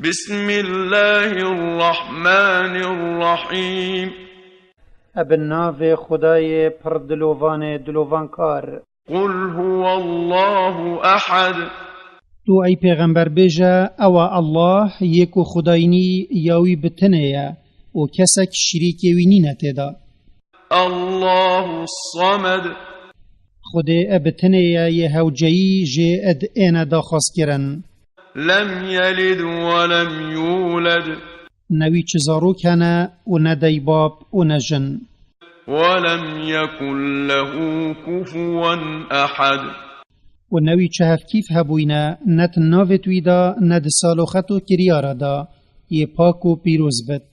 بسم الله الرحمن الرحيم ابن ناو خدای پر دلوان کار. قل هو الله أحد تو ای پیغمبر بیجا او الله یکو خداینی یاوی بتنه و کسک شریکی وینی نتیدا. الله الصمد خود ابتنه یه هوجهی جه اد این دا خاص کرن. لم يلد ولم يولد نوی چزارو کنه و ندی باب و نجن. ولم يكن له كفوا أحد و نوی چهف کیف هبوینه نت ناوت ویدا ند سالو خطو کریارا دا یه پاک و پیروز بد.